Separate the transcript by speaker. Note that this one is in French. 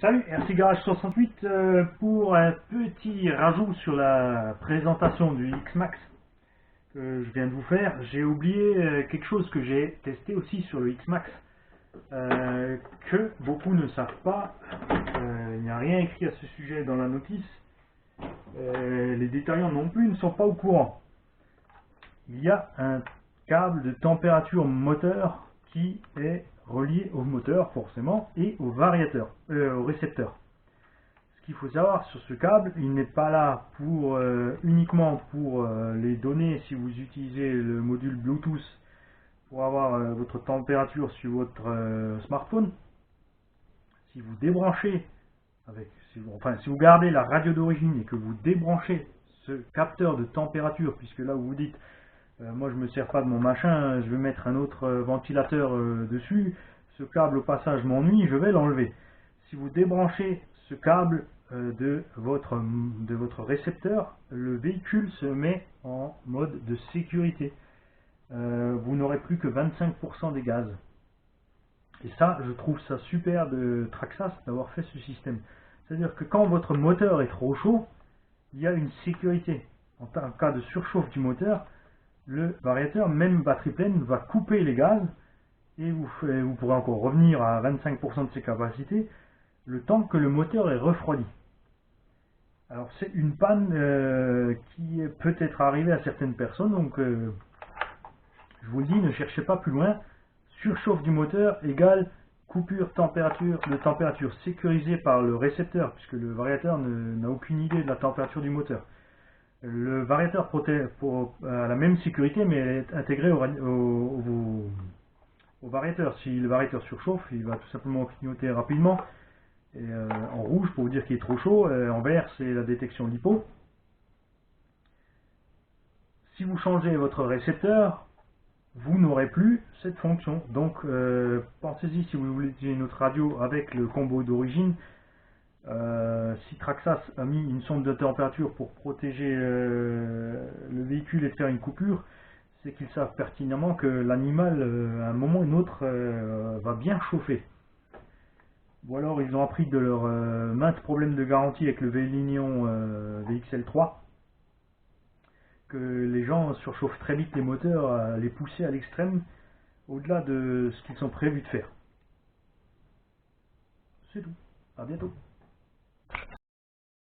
Speaker 1: Salut, RC Garage 68 pour un petit rajout sur la présentation du X-Max que je viens de vous faire. J'ai oublié quelque chose que j'ai testé aussi sur le X-Max que beaucoup ne savent pas. Il n'y a rien écrit à ce sujet dans la notice. Les détaillants non plus ne sont pas au courant. Il y a un câble de température moteur qui est relié au moteur forcément et au variateur, au récepteur. Ce qu'il faut savoir sur ce câble, il n'est pas là pour uniquement pour les données si vous utilisez le module Bluetooth pour avoir votre température sur votre smartphone. Si vous débranchez si vous gardez la radio d'origine et que vous débranchez ce capteur de température, puisque là vous vous dites moi je me sers pas de mon machin, je vais mettre un autre ventilateur dessus, ce câble au passage m'ennuie, je vais l'enlever. Si vous débranchez ce câble de votre récepteur, le véhicule se met en mode de sécurité. Vous n'aurez plus que 25% des gaz. Et ça, je trouve ça super de Traxxas d'avoir fait ce système. C'est-à-dire que quand votre moteur est trop chaud, il y a une sécurité. En cas de surchauffe du moteur, le variateur, même batterie pleine, va couper les gaz et vous pourrez encore revenir à 25% de ses capacités le temps que le moteur est refroidi. Alors c'est une panne qui peut être arrivée à certaines personnes, donc je vous le dis, ne cherchez pas plus loin. Surchauffe du moteur égale coupure de température sécurisée par le récepteur, puisque le variateur n'a aucune idée de la température du moteur. Le variateur a la même sécurité, mais elle est intégrée au variateur. Si le variateur surchauffe, il va tout simplement clignoter rapidement et, en rouge pour vous dire qu'il est trop chaud. En vert, c'est la détection LiPo. Si vous changez votre récepteur, vous n'aurez plus cette fonction. Donc pensez-y si vous voulez utiliser notre radio avec le combo d'origine. Si Traxxas a mis une sonde de température pour protéger le véhicule et faire une coupure, c'est qu'ils savent pertinemment que l'animal, à un moment ou un autre, va bien chauffer. Ou alors ils ont appris de leurs maintes problèmes de garantie avec le Vélignon VXL3, que les gens surchauffent très vite les moteurs, à les pousser à l'extrême, au-delà de ce qu'ils sont prévus de faire. C'est tout. À bientôt.